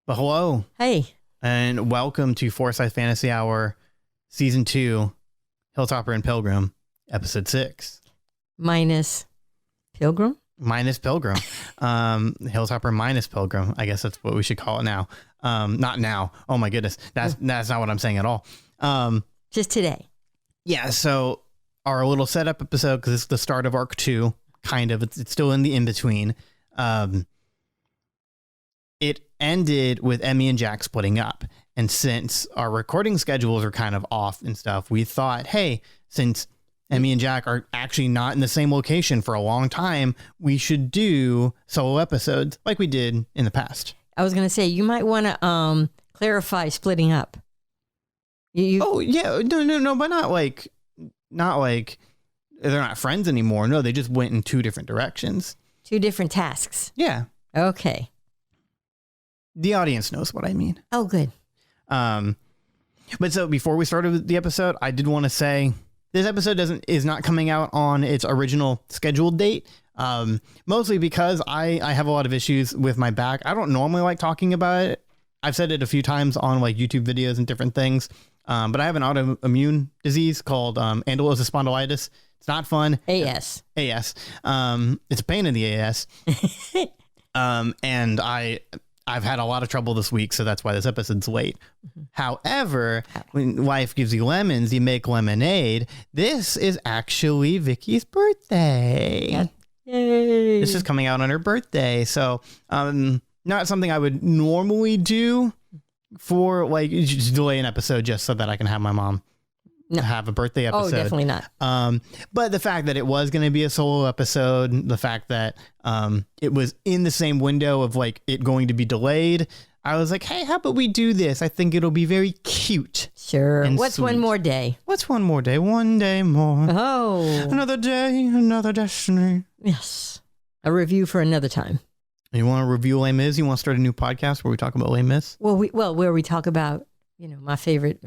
But hello. Hey. And welcome to Forsyth Fantasy Hour, Season 2, Hilltopper and Pilgrim, Episode 6. Minus Pilgrim? Minus Pilgrim. Hilltopper minus Pilgrim. I guess that's what we should call it now. Not now. Oh my goodness. That's not what I'm saying at all. Just today. Yeah, so our little setup episode, because it's the start of Arc 2, kind of. It's still in the in-between. It ended with Emmi and Jack splitting up. And since our recording schedules are kind of off and stuff, we thought, hey, since Emmi and Jack are actually not in the same location for a long time, we should do solo episodes like we did in the past. I was going to say, you might want to clarify splitting up. Oh, yeah. No, but not like they're not friends anymore. No, they just went in two different directions. Two different tasks. Yeah. Okay. The audience knows what I mean. Oh, good. But so before we started the episode, I did want to say this episode is not coming out on its original scheduled date. Mostly because I have a lot of issues with my back. I don't normally like talking about it. I've said it a few times on like YouTube videos and different things. But I have an autoimmune disease called ankylosing spondylitis. It's not fun. AS. It's a pain in the AS. And I've had a lot of trouble this week, so that's why this episode's late. Mm-hmm. However, when life gives you lemons, you make lemonade. This is actually Vicky's birthday. Yeah. Yay. This is coming out on her birthday. So not something I would normally do for like just delay an episode just so that I can have my mom have a birthday episode. Oh, definitely not. But the fact that it was going to be a solo episode, the fact that it was in the same window of like it going to be delayed, I was like, hey, how about we do this? I think it'll be very cute. Sure. What's one more day? What's one more day? One day more. Oh. Another day, another destiny. Yes. A review for another time. You want to review Les Mis? You want to start a new podcast where we talk about Les Mis? Well, where we talk about, my favorite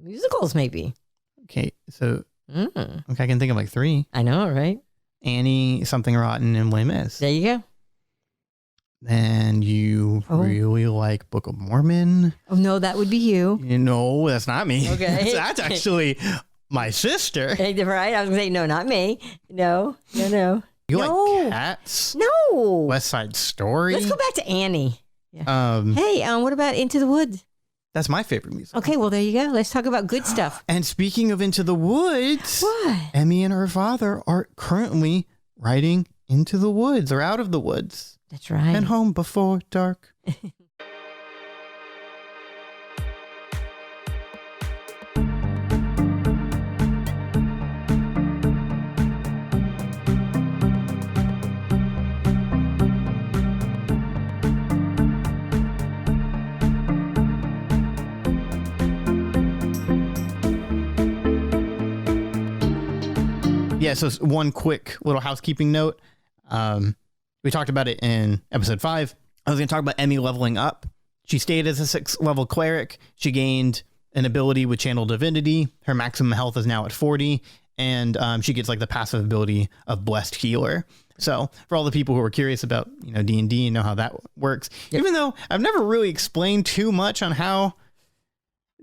musicals, maybe. Okay, so okay, I can think of like 3. I know, right? Annie, Something Rotten, and Les Mis. There you go. And you really like Book of Mormon? Oh no, that would be you. No, that's not me. Okay, that's actually my sister. Right? I was gonna say no, not me. No. You like Cats? No. West Side Story? Let's go back to Annie. Yeah. Hey, what about Into the Woods? That's my favorite music. Okay, well, there you go. Let's talk about good stuff. And speaking of Into the Woods, what? Emmi and her father are currently riding into the woods or out of the woods. That's right. And home before dark. Yeah, so one quick little housekeeping note. We talked about it in episode 5. I was going to talk about Emmi leveling up. She stayed as a 6th level cleric. She gained an ability with Channel Divinity. Her maximum health is now at 40. And she gets like the passive ability of Blessed Healer. So for all the people who are curious about, D&D and know how that works, even though I've never really explained too much on how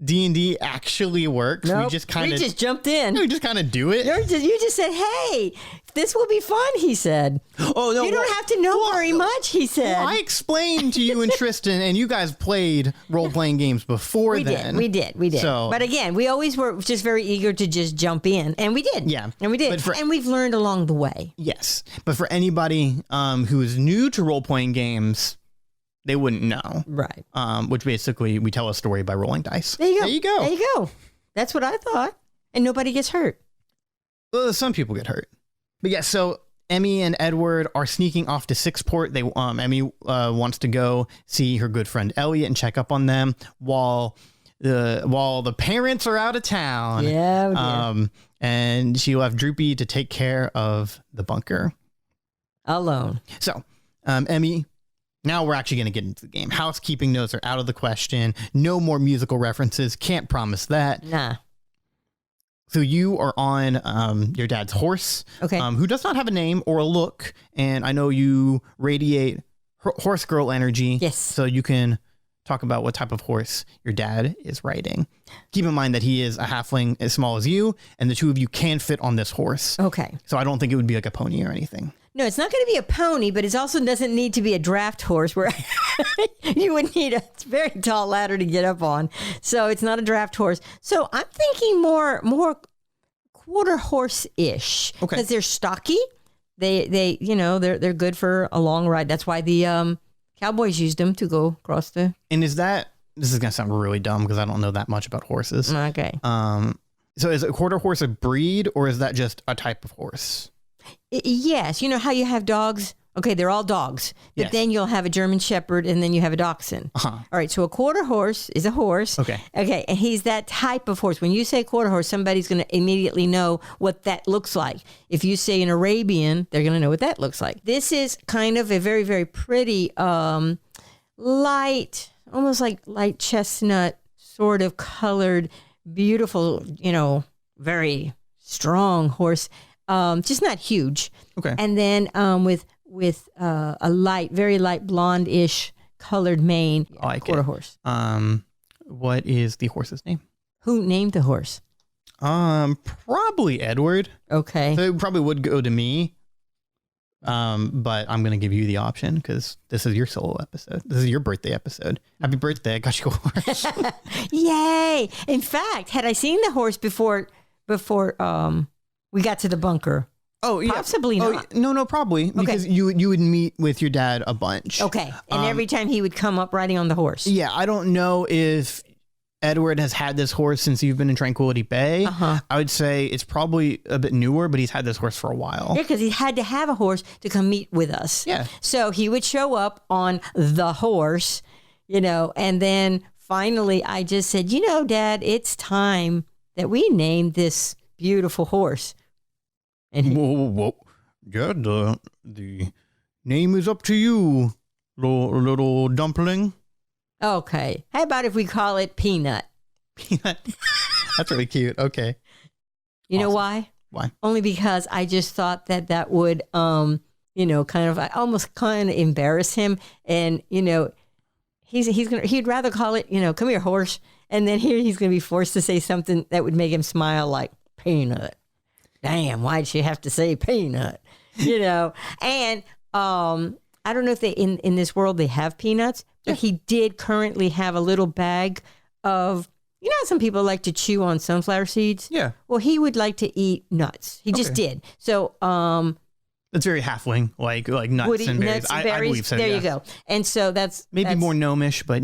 D&D actually works. Nope. We just jumped in. We just kind of do it. You just said, hey, this will be fun, he said. Oh, no. You don't have to know very much, he said. Well, I explained to you and Tristan, and you guys played role-playing games before then. We did. So, but again, we always were just very eager to just jump in, and we did. Yeah. And we did. And we've learned along the way. Yes. But for anybody who is new to role-playing games, they wouldn't know. Right. Which basically we tell a story by rolling dice. There you go. That's what I thought. And nobody gets hurt. Well, some people get hurt. But yeah, so Emmi and Edward are sneaking off to Sixport. They Emmi wants to go see her good friend Elliot and check up on them while the parents are out of town. Yeah. And she left Droopy to take care of the bunker. Alone. So, Emmi, now we're actually going to get into the game. Housekeeping notes are out of the question. No more musical references. Can't promise that. Nah. So you are on your dad's horse, okay, who does not have a name or a look. And I know you radiate horse girl energy. Yes. So you can talk about what type of horse your dad is riding. Keep in mind that he is a halfling as small as you, and the two of you can fit on this horse. Okay. So I don't think it would be like a pony or anything. No, it's not going to be a pony, but it also doesn't need to be a draft horse where you would need a very tall ladder to get up on. So it's not a draft horse. So I'm thinking more quarter horse-ish. Okay. Because they're stocky. They they're good for a long ride. That's why the cowboys used them to go across the. And this is going to sound really dumb because I don't know that much about horses. Okay. So is a quarter horse a breed or is that just a type of horse? Yes. You know how you have dogs? Okay, they're all dogs. But Yes. then you'll have a German Shepherd and then you have a Dachshund. Uh-huh. All right, so a quarter horse is a horse. Okay. Okay, and he's that type of horse. When you say quarter horse, somebody's going to immediately know what that looks like. If you say an Arabian, they're going to know what that looks like. This is kind of a very, very pretty, light, almost like light chestnut sort of colored, beautiful, very strong horse. Just not huge. Okay. And then with a light, very light blonde-ish colored mane. I like quarter it. horse. What is the horse's name? Who named the horse? Probably Edward. Okay. So it probably would go to me. But I'm going to give you the option because this is your solo episode. This is your birthday episode. Happy birthday. I got you a horse. Yay. In fact, had I seen the horse before we got to the bunker? Oh, yeah. Possibly not. No, probably. Because you would meet with your dad a bunch. Okay. And every time he would come up riding on the horse. Yeah, I don't know if Edward has had this horse since you've been in Tranquility Bay. Uh-huh. I would say it's probably a bit newer, but he's had this horse for a while. Yeah, because he had to have a horse to come meet with us. Yeah. So he would show up on the horse, and then finally I just said, Dad, it's time that we name this beautiful horse. And he, Whoa. Yeah, the name is up to you, little dumpling. okay. How about if we call it Peanut? Peanut. That's really cute. Okay. You know Awesome. why? Why? Only because I just thought that would, kind of, I almost kind of embarrass him. And, he'd rather call it, come here, horse. And then here he's going to be forced to say something that would make him smile like Peanut. Damn, why'd she have to say Peanut? And I don't know if they in this world they have peanuts, but he did currently have a little bag of, how some people like to chew on sunflower seeds? Yeah. Well, he would like to eat nuts. He just did. So, That's very halfling, like nuts would eat and berries. nuts and I berries. believe so. There yeah. you go. And so that's More gnomish, but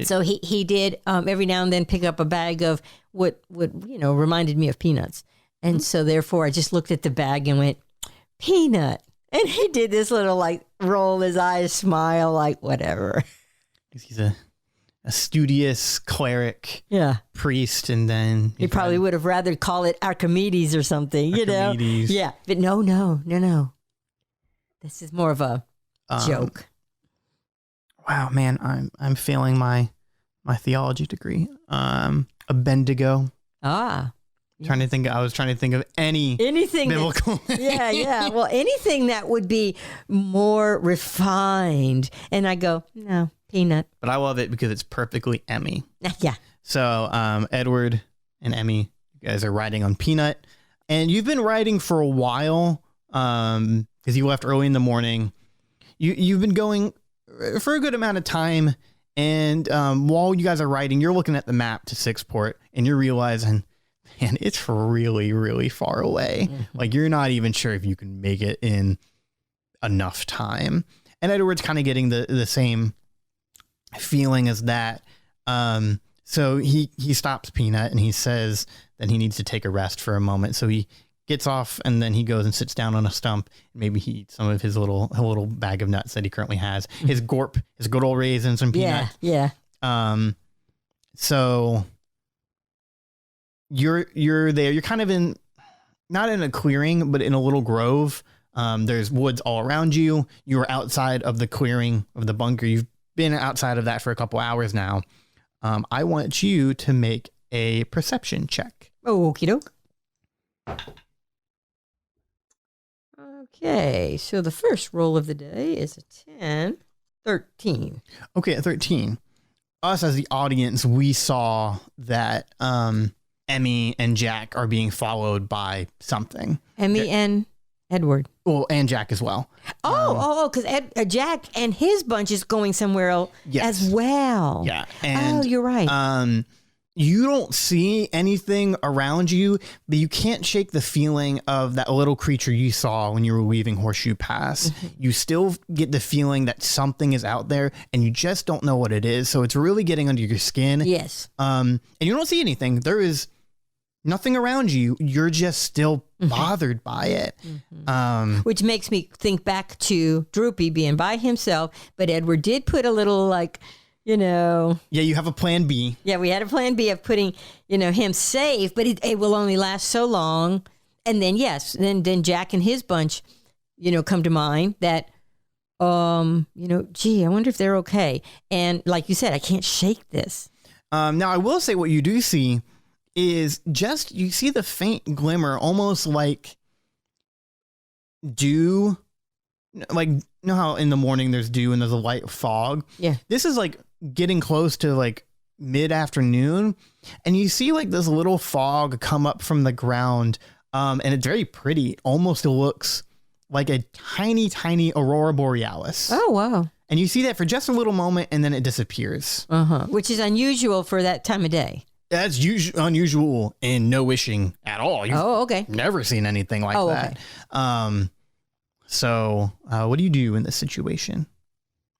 So he did every now and then pick up a bag of what reminded me of peanuts. And so therefore I just looked at the bag and went, Peanut. And he did this little roll his eyes, smile, like whatever. he's a studious cleric, priest, and then He probably would have rather call it Archimedes or something, Archimedes. Yeah. But no. This is more of a joke. Wow, man, I'm failing my theology degree. A Bendigo. Ah. I was trying to think of Anything biblical. yeah. Well, anything that would be more refined. And I go, no, Peanut. But I love it because it's perfectly Emmi. Yeah. So Edward and Emmi, you guys are riding on Peanut. And you've been riding for a while because you left early in the morning. You've been going for a good amount of time. And while you guys are riding, you're looking at the map to Sixport and you're realizing, man, it's really, really far away. Mm-hmm. Like you're not even sure if you can make it in enough time. And Edward's kind of getting the same feeling as that. So he stops Peanut and he says that he needs to take a rest for a moment. So he gets off and then he goes and sits down on a stump. Maybe he eats some of his little bag of nuts that he currently has. His gorp, his good old raisins and peanut. Yeah. So you're there. You're kind of not in a clearing, but in a little grove. There's woods all around you. You're outside of the clearing of the bunker. You've been outside of that for a couple hours now. I want you to make a perception check. Okie doke. Okay, so the first roll of the day is a 10. 13. Okay, at 13. us as the audience, we saw that Emmi and Jack are being followed by something. Emmi and Edward. Well, and Jack as well. Because Jack and his bunch is going somewhere else as well. Yeah. And, you're right. You don't see anything around you, but you can't shake the feeling of that little creature you saw when you were leaving Horseshoe Pass. Mm-hmm. You still get the feeling that something is out there and you just don't know what it is. So it's really getting under your skin. Yes. And you don't see anything. There is nothing around you. You're just still bothered by it. Mm-hmm. Which makes me think back to Droopy being by himself, but Edward did put a little Yeah, you have a plan B. Yeah, we had a plan B of putting, him safe, but it will only last so long. And then, then Jack and his bunch, come to mind that, gee, I wonder if they're okay. And like you said, I can't shake this. Now, I will say what you do see is you see the faint glimmer, almost like dew. Like, you know how in the morning there's dew and there's a light fog? Yeah. This is like getting close to like mid-afternoon, and you see like this little fog come up from the ground, and it's very pretty. Almost it looks like a tiny aurora borealis. Oh, wow. And you see that for just a little moment, and then it disappears. Which is unusual for that time of day. That's unusual in no wishing at all. Okay. Never seen anything like that. Okay. So what do you do in this situation?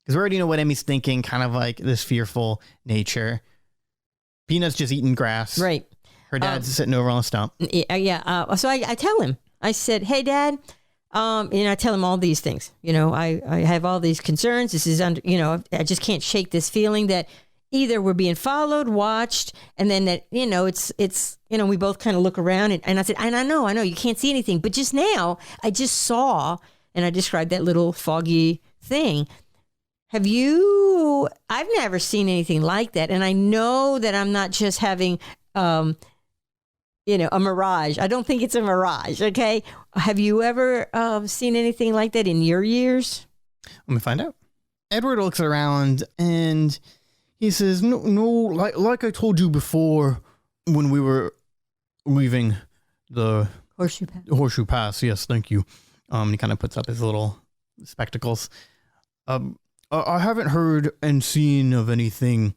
Because we already know what Emmi's thinking, kind of like this fearful nature. Peanut's just eating grass. Right. Her dad's sitting over on a stump. Yeah. So I tell him, I said, hey, Dad, I tell him all these things. I have all these concerns. This is I just can't shake this feeling that either we're being followed, watched, and then that, it's we both kind of look around and I said, and I know you can't see anything, but just now I just saw, and I described that little foggy thing. I've never seen anything like that. And I know that I'm not just having, a mirage. I don't think it's a mirage. Okay. Have you ever seen anything like that in your years? Let me find out. Edward looks around and he says, no, like I told you before when we were leaving the Horseshoe Pass. Yes, thank you. He kind of puts up his little spectacles. I haven't heard and seen of anything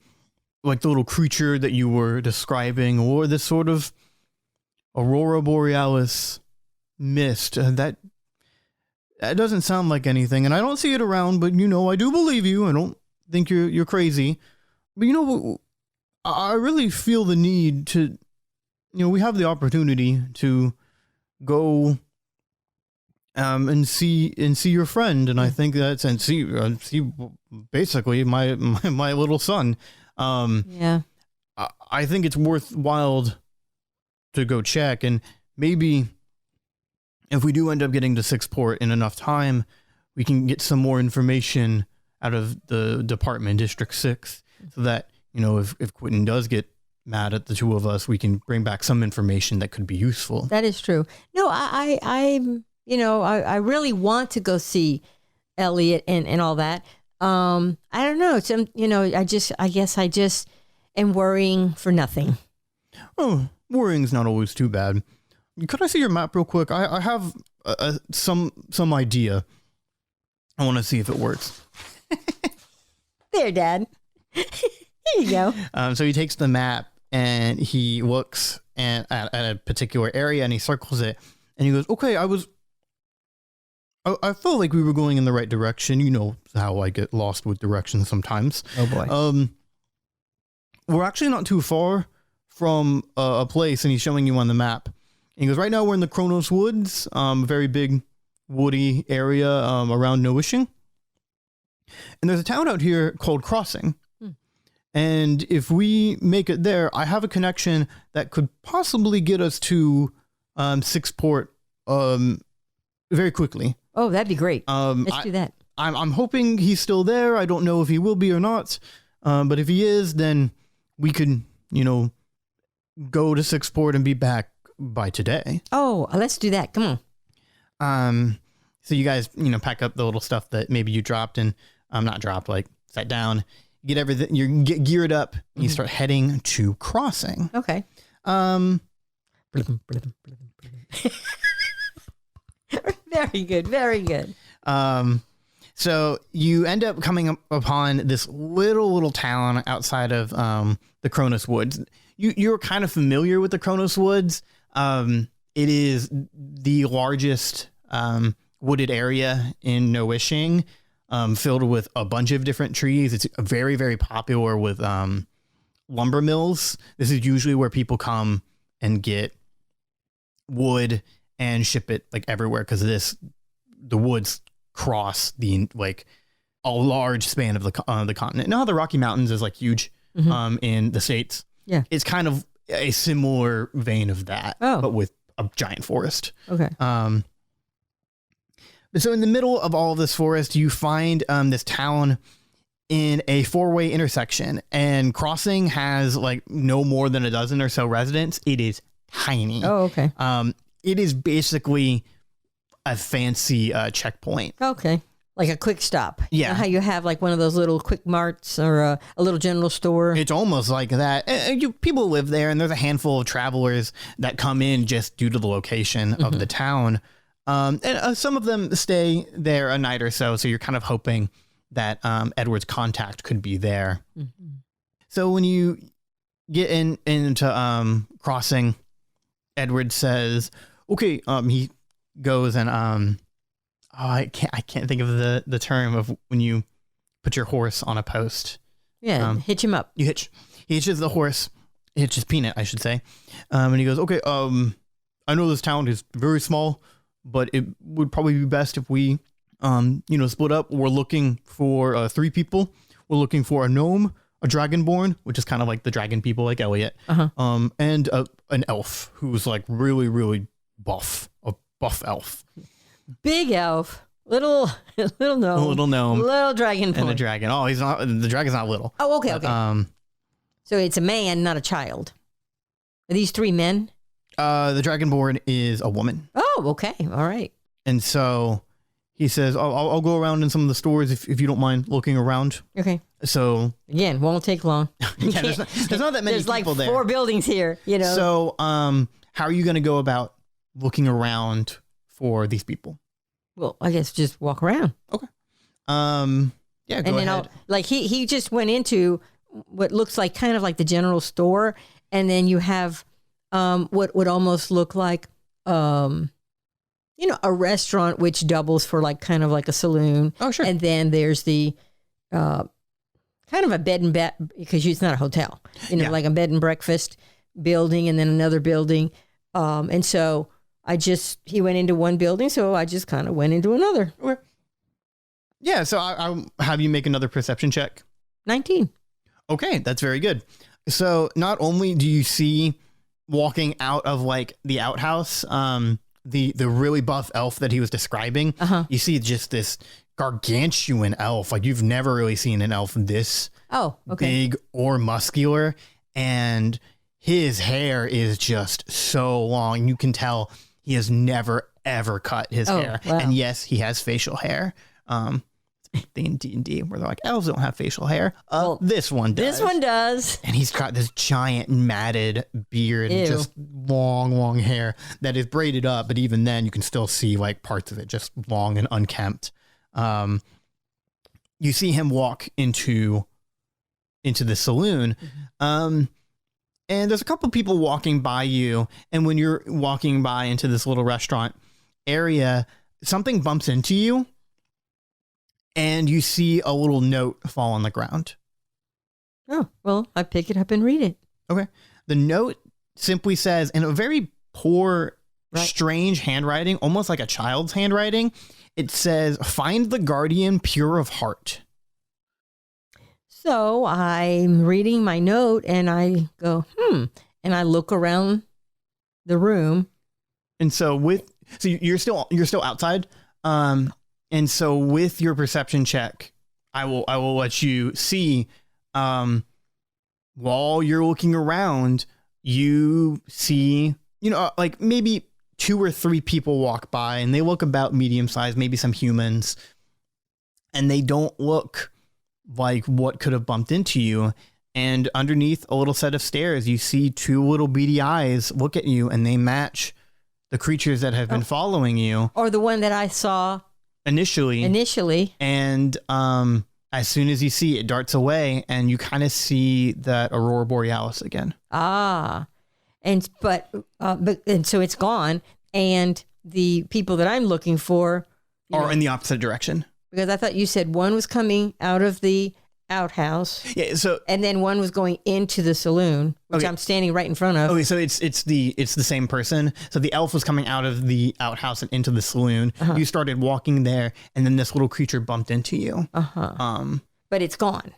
like the little creature that you were describing or this sort of aurora borealis mist. That doesn't sound like anything, and I don't see it around, but I do believe you. I don't think you're crazy. But I really feel the need to, we have the opportunity to go and see your friend, and I think that's and see basically my little son. Yeah, I think it's worthwhile to go check, and maybe if we do end up getting to Sixport in enough time, we can get some more information out of the department, District 6, so that if Quentin does get mad at the two of us, we can bring back some information that could be useful. That is true. No, I really want to go see Elliot and all that. I don't know. I guess I just am worrying for nothing. Oh, worrying's not always too bad. Could I see your map real quick? I have some idea. I want to see if it works. There, Dad. Here you go. So he takes the map and he looks at a particular area and he circles it and he goes, okay, I felt like we were going in the right direction. You know how I get lost with directions sometimes. Oh boy. We're actually not too far from a place, and he's showing you on the map. And he goes, right now we're in the Kronos Woods, very big woody area around Nowishing. And there's a town out here called Crossing. And if we make it there, I have a connection that could possibly get us to Sixport very quickly. Oh, that'd be great. Let's do that. I'm hoping he's still there. I don't know if he will be or not. But if he is, then we could, go to Sixport and be back by today. Oh, let's do that. Come on. So you guys, pack up the little stuff that maybe you dropped and not dropped, like set down get everything, you get geared up, and you start heading to crossing. Okay. Very good. Very good. So you end up coming upon this little town outside of the Cronus Woods. You're kind of familiar with the Cronus Woods. It is the largest wooded area in Nowishing, filled with a bunch of different trees. It's very, very popular with lumber mills. This is usually where people come and get wood and ship it like everywhere, because the woods cross the like a large span of the continent. Now the Rocky Mountains is like huge in the States. Yeah, it's kind of a similar vein of that, but with a giant forest. Okay. So in the middle of all of this forest, you find this town in a 4-way intersection, and Crossing has like no more than a dozen or so residents. It is tiny. Oh, okay. It is basically a fancy checkpoint. Okay. Like a quick stop. Yeah. You know how you have like one of those little quick marts or a little general store. It's almost like that. People live there, and there's a handful of travelers that come in just due to the location of the town. And some of them stay there a night or so. So you're kind of hoping that Edward's contact could be there. So when you get into Crossing, Edward says, okay, he goes and I can't think of the term of when you put your horse on a post. Yeah, hitch him up. He hitches the horse. He hitches Peanut, I should say. And he goes, okay, I know this town is very small, but it would probably be best if we, split up. We're looking for 3 people. We're looking for a gnome, a dragonborn, which is kind of like the dragon people, like Elliot, and an elf who's like really, really buff, a buff elf. Big elf, little gnome, little dragon, and a dragon. Oh, he's not. The dragon's not little. Oh, okay, okay. So it's a man, not a child. Are these 3 men? The dragonborn is a woman. Oh, okay, all right. And so he says, I'll go around in some of the stores if you don't mind looking around. Okay. So again, won't take long. Yeah, there's not that many people there. There's like 4 buildings here, So, how are you going to go about looking around for these people? Well, I guess just walk around. Okay. Yeah, go ahead. He just went into what looks like kind of like the general store, and then you have what would almost look like a restaurant which doubles for like kind of like a saloon. Oh, sure. And then there's the kind of a bed and bed, because it's not a hotel, like a bed and breakfast building, and then another building. And so he went into one building, so I just kind of went into another. Okay. Yeah, so I'll have you make another perception check. 19. Okay, that's very good. So not only do you see walking out of like the outhouse, the really buff elf that he was describing, you see just this gargantuan elf. Like you've never really seen an elf this big or muscular, and his hair is just so long. You can tell he has never ever cut his hair. Wow. And yes, he has facial hair. In D&D where they're like, elves don't have facial hair. This one does. This one does. And he's got this giant matted beard and just long hair that is braided up, but even then you can still see like parts of it just long and unkempt. You see him walk into the saloon. And there's a couple people walking by you, and when you're walking by into this little restaurant area, something bumps into you. And you see a little note fall on the ground. Oh, well, I pick it up and read it. Okay. The note simply says, in a very poor, strange handwriting, almost like a child's handwriting, it says, "Find the guardian pure of heart." So I'm reading my note and I go, and I look around the room. And so you're still outside. And so with your perception check, I will let you see, while you're looking around, you see, like maybe 2 or 3 people walk by, and they look about medium sized, maybe some humans, and they don't look like what could have bumped into you. And underneath a little set of stairs, you see two little beady eyes look at you, and they match the creatures that have been following you. Or the one that I saw initially. And as soon as you see it, it darts away, and you kind of see that Aurora Borealis again. And so it's gone, and the people that I'm looking for are in the opposite direction. Because I thought you said one was coming out of the outhouse. Yeah. So and then one was going into the saloon, which I'm standing right in front of. Okay. So it's the same person. So the elf was coming out of the outhouse and into the saloon. You started walking there, and then this little creature bumped into you. But it's gone.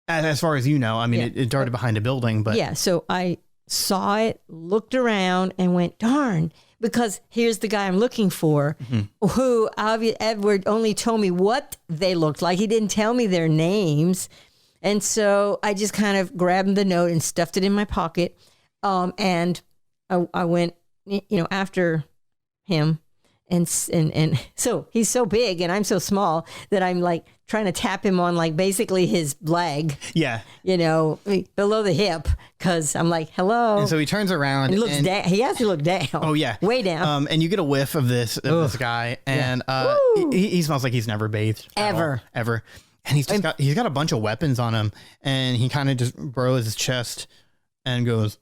As far as you know, I mean, it darted behind a building, but yeah. So I saw it, looked around, and went, darn. Because here's the guy I'm looking for, who Edward only told me what they looked like. He didn't tell me their names. And so I just kind of grabbed the note and stuffed it in my pocket. And I went, after him. And so he's so big and I'm so small that I'm like trying to tap him on like basically his leg. Yeah. Below the hip, because I'm like, hello. And so he turns around. And he looks down. He has to look down. Oh, yeah. Way down. And you get a whiff of this guy. And he smells like he's never bathed. Ever. And he's got a bunch of weapons on him. And he kind of just burrows his chest and goes,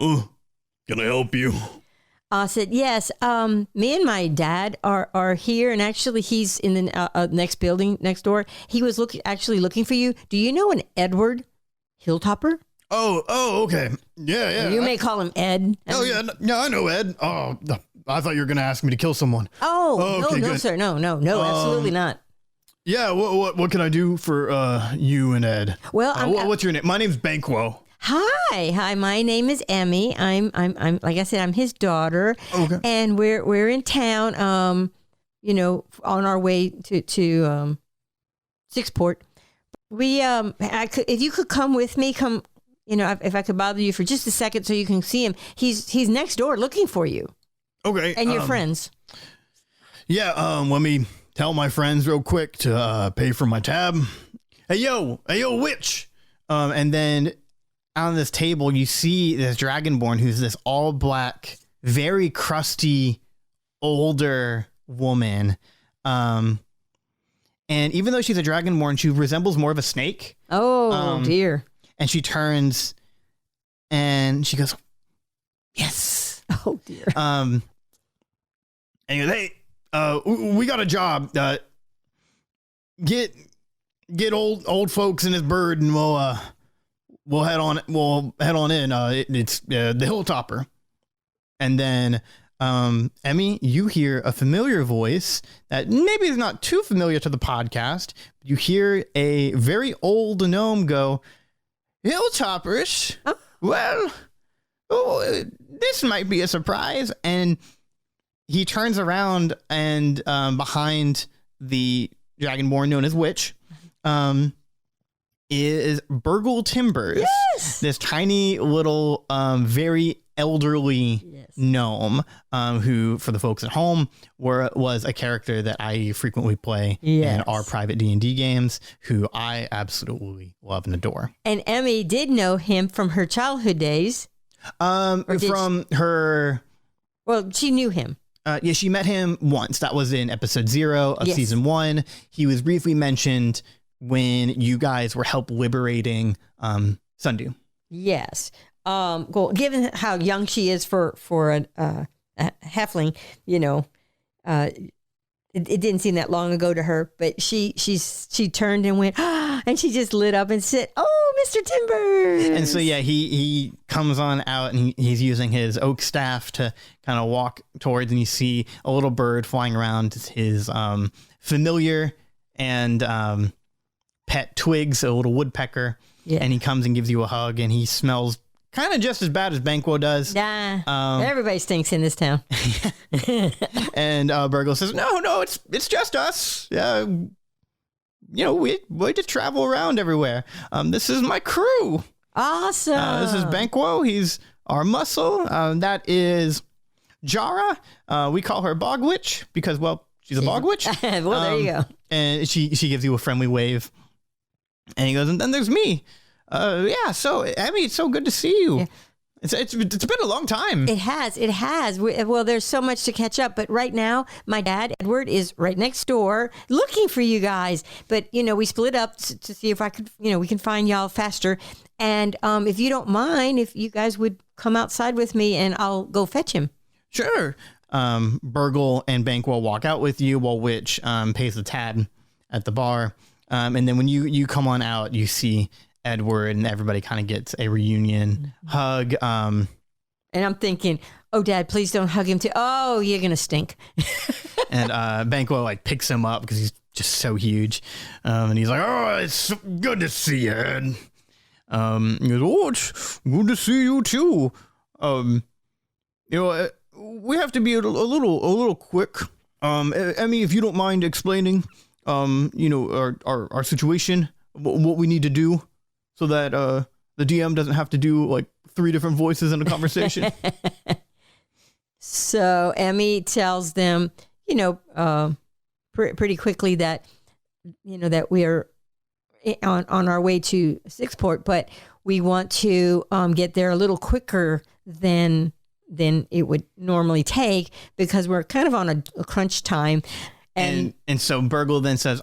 "Oh, can I help you?" I said, yes, me and my dad are here, and actually he's in the next building next door. He was looking for you. Do you know an Edward Hilltopper? Oh, okay. Yeah. You may call him Ed. Yeah, I know Ed. Oh, I thought you were going to ask me to kill someone. Okay, no, good. sir. No, absolutely not. Yeah, what can I do for you and Ed? Well, what's your name? My name's Banquo. Hi. My name is Emmi. I'm like I said, I'm his daughter. Okay. And we're in town. On our way to Sixport. We if you could come with me, if I could bother you for just a second so you can see him. He's next door looking for you. Okay. And your friends. Yeah. Let me tell my friends real quick to pay for my tab. Hey yo, witch. And then on this table, you see this dragonborn who's this all black, very crusty, older woman. And even though she's a dragonborn, she resembles more of a snake. Oh, dear. And she turns and she goes, "Yes." Oh, dear. And he goes, "Hey, we got a job. Get old folks in his bird, and we'll head on in. It's the Hilltopper." And then Emmi, you hear a familiar voice that maybe is not too familiar to the podcast. You hear a very old gnome go, "Hilltoppers? Well, this might be a surprise." And he turns around, and behind the dragonborn known as Witch is Burgle Timbers. Yes! This tiny little, very elderly gnome, who, for the folks at home, was a character that I frequently play in our private D&D games, who I absolutely love and adore. And Emmi did know him from her childhood days. Well, she knew him. Yeah, she met him once. That was in episode 0 of season 1. He was briefly mentioned when you guys were help liberating Sundew. Yes. Given how young she is for a halfling, it didn't seem that long ago to her. But she turned and went, and she just lit up and said, "Oh, Mr. Timbers!" And so he comes on out, and he's using his oak staff to kind of walk towards, and you see a little bird flying around his familiar and pet Twigs, a little woodpecker. Yeah. And he comes and gives you a hug, and he smells kind of just as bad as Banquo does. Nah, everybody stinks in this town. And Burgle says, no, it's just us. We just travel around everywhere. This is my crew. Awesome. This is Banquo. He's our muscle. That is Jara. We call her Bog Witch because, well, she's a bog witch. Well, there you go. And she gives you a friendly wave. And he goes, and then there's me. Yeah, so Emmi, it's so good to see you. Yeah. It's been a long time. It has. Well, there's so much to catch up. But right now, my dad, Edward, is right next door looking for you guys. But, we split up to see if I could, we can find y'all faster. And if you don't mind, if you guys would come outside with me and I'll go fetch him. Sure. Burgle and Banquo walk out with you while Witch pays the tab at the bar. And then when you come on out, you see Edward and everybody kind of gets a reunion hug. And I'm thinking, oh, Dad, please don't hug him too. Oh, you're going to stink. And Banquo like picks him up because he's just so huge. And he's like, oh, it's so good to see you, Ed. He goes, oh, it's good to see you too. We have to be a little quick. Emmi, if you don't mind explaining, our situation, what we need to do so that the DM doesn't have to do like 3 different voices in a conversation. So Emmi tells them, pretty quickly that, that we are on our way to Sixport, but we want to get there a little quicker than it would normally take because we're kind of on a crunch time. And so Burgle then says,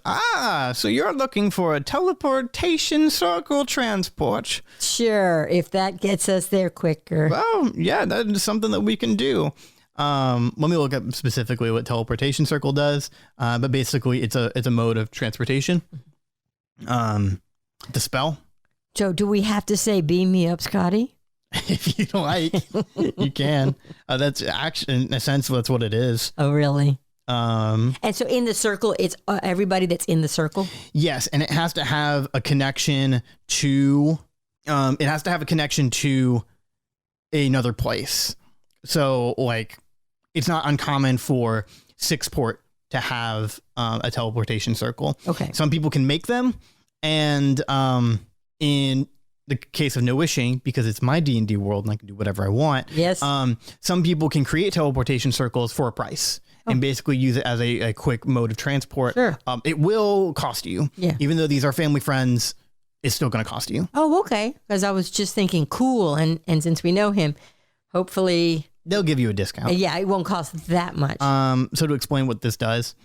so you're looking for a teleportation circle transport. Sure, if that gets us there quicker. Well, yeah, that is something that we can do. Let me look up specifically what teleportation circle does. But basically, it's a mode of transportation. The spell. Joe, do we have to say beam me up, Scotty? If you like, you can. That's actually, in a sense, that's what it is. Oh, really? And so in the circle, it's everybody that's in the circle? Yes, and it has to have a connection to another place. So, like, it's not uncommon for Sixport to have a teleportation circle. Okay. Some people can make them, and in the case of No Wishing, because it's my D&D world and I can do whatever I want. Yes. Some people can create teleportation circles for a price and basically use it as a quick mode of transport. Sure. It will cost you. Yeah. Even though these are family friends, it's still going to cost you. Oh, okay. Because I was just thinking, cool. And since we know him, hopefully they'll give you a discount. Yeah, it won't cost that much. So to explain what this does,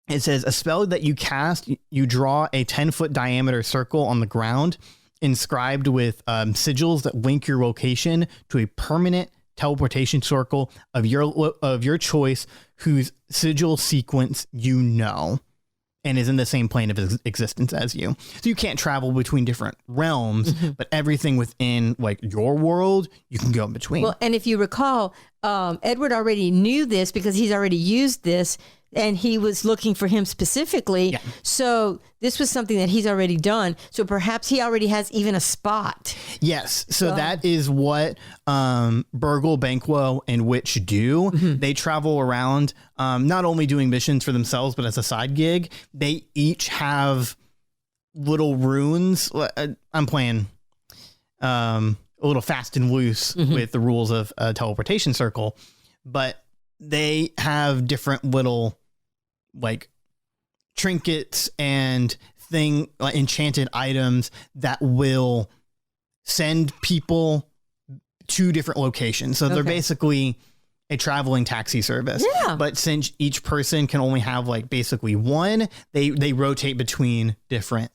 it says a spell that you cast, you draw a 10-foot diameter circle on the ground inscribed with sigils that link your location to a permanent teleportation circle of your choice, whose sigil sequence and is in the same plane of existence as you. So you can't travel between different realms, but everything within like your world, you can go in between. Well, and if you recall, Edward already knew this because he's already used this and he was looking for him specifically. Yeah. So this was something that he's already done. So perhaps he already has even a spot. Yes. So that is what Burgle, Banquo, and Witch do. They travel around, not only doing missions for themselves, but as a side gig. They each have little runes. I'm playing a little fast and loose with the rules of a teleportation circle, but they have different little like trinkets and enchanted items that will send people to different locations. So they're basically a traveling taxi service. Yeah. But since each person can only have like basically one, they rotate between different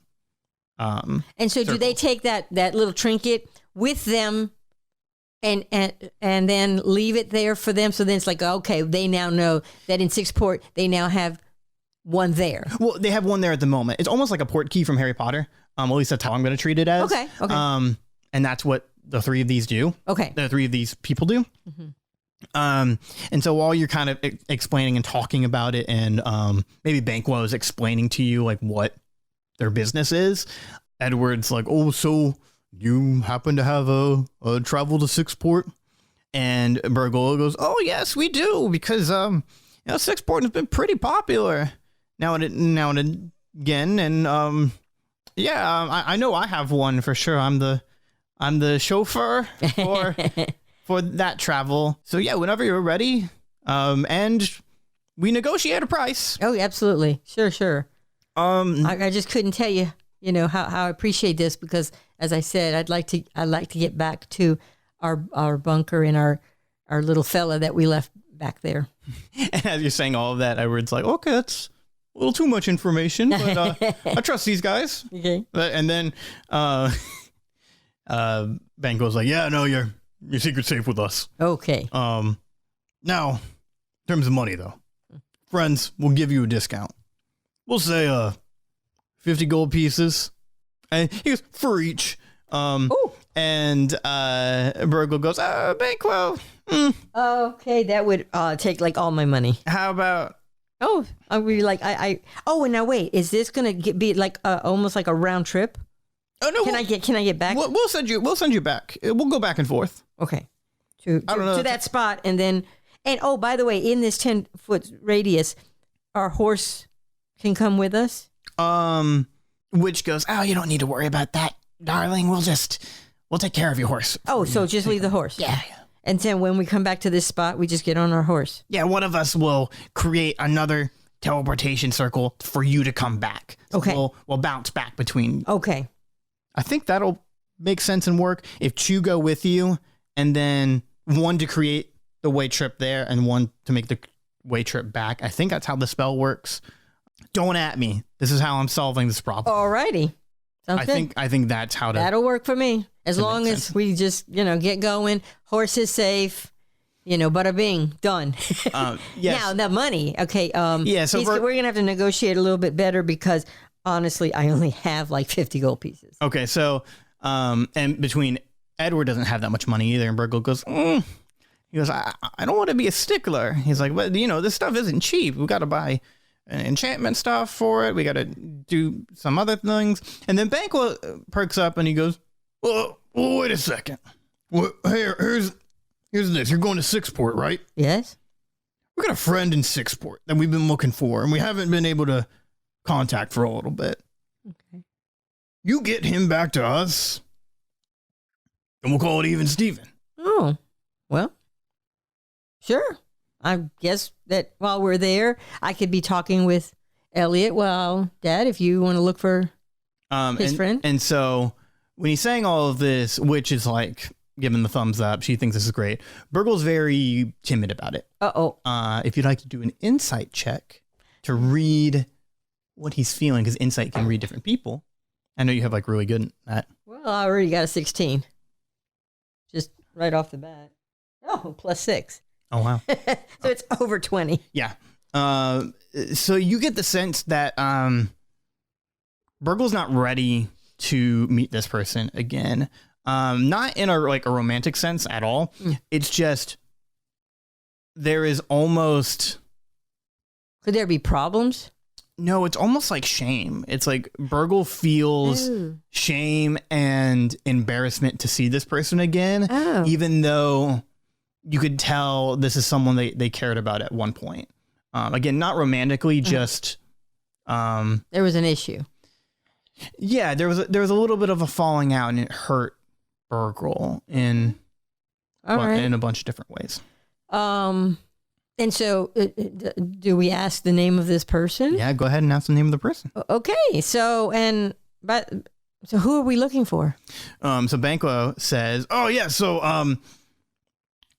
and so circles. Do they take that little trinket with them and then leave it there for them? So then it's like, okay, they now know that in Sixport they now have one there. Well, they have one there at the moment. It's almost like a port key from Harry Potter. At least that's how I'm going to treat it as. Okay. And that's what the 3 of these do. Okay. The 3 of these people do. And so while you're kind of explaining and talking about it, and maybe Banquo is explaining to you like what their business is, Edward's like, oh, so you happen to have a travel to Sixport? And Burgle goes, oh, yes, we do, because Sixport has been pretty popular now and again, and I know I have one for sure. I'm the chauffeur for that travel. So yeah, whenever you're ready, and we negotiate a price. Oh, absolutely, sure. I just couldn't tell you, how I appreciate this, because as I said, I'd like to get back to our bunker and our little fella that we left back there. And as you're saying all of that, Edward's like, okay, that's a little too much information, but I trust these guys. Okay. And then Banquo's like, yeah, no, your secret's safe with us. Okay. Now, in terms of money, though, friends, we'll give you a discount. We'll say 50 gold pieces. And he goes, for each. And Burgle goes, Banquo. Okay, that would take like all my money. How about... Oh, I would be like, and now wait, is this going to be like almost like a round trip? Oh, no. Can I get back? We'll send you back. We'll go back and forth. Okay. To that spot, and oh, by the way, in this 10-foot radius, our horse can come with us. Which goes, oh, you don't need to worry about that, darling. We'll take care of your horse. Oh, so just leave the horse. Yeah. And then when we come back to this spot, we just get on our horse. Yeah, one of us will create another teleportation circle for you to come back. So okay. We'll bounce back between. Okay. I think that'll make sense and work if two go with you, and then one to create the way trip there and one to make the way trip back. I think that's how the spell works. Don't at me. This is how I'm solving this problem. Alrighty. Sounds good. I think that's how to... That'll work for me. As long as we just, get going. Horse is safe. Bada bing, done. Yes. Now, the money. Okay. So we're going to have to negotiate a little bit better, because honestly, I only have like 50 gold pieces. Okay. So, and between Edward doesn't have that much money either. And Burgle goes, he goes, I don't want to be a stickler. He's like, but this stuff isn't cheap. We got to buy enchantment stuff for it. We got to do some other things. And then Banquo perks up and he goes, well, wait a second. Well, here's this. You're going to Sixport, right? Yes. We got a friend in Sixport that we've been looking for, and we haven't been able to contact for a little bit. Okay. You get him back to us, and we'll call it even Steven. Oh, well, sure. I guess that while we're there, I could be talking with Elliot. Well, Dad, if you want to look for his friend. And so when he's saying all of this, Witch is like giving the thumbs up. She thinks this is great. Burgle's very timid about it. If you'd like to do an insight check to read what he's feeling, because insight can read different people. I know you have like really good at that. Well, I already got a 16. Just right off the bat. Oh, +6. Oh, wow. So it's over 20. Yeah. So you get the sense that Burgle's not ready to meet this person again. Not in a romantic sense at all. It's just there is almost... Could there be problems? No, it's almost like shame. It's like Burgle feels shame and embarrassment to see this person again, even though you could tell this is someone they cared about at one point. Again, not romantically, just... there was an issue. Yeah, there was a little bit of a falling out, and it hurt Burgle in a bunch of different ways. And so, do we ask the name of this person? Yeah, go ahead and ask the name of the person. Okay, so who are we looking for? So Banquo says, "Oh yeah, so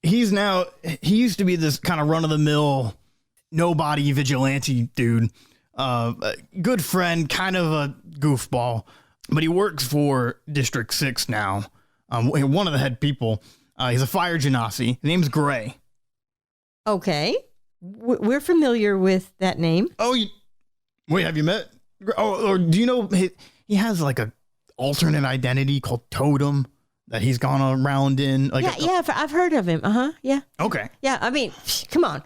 he used to be this kind of run of the mill, nobody vigilante dude, good friend, kind of a goofball, but he works for District 6 now. One of the head people. He's a fire genasi. His name's Gray." Okay. We're familiar with that name. Oh, wait, have you met? Oh, or do you know he has like a alternate identity called Totem that he's gone around in? I've heard of him. Yeah. Okay. Yeah, I mean, come on.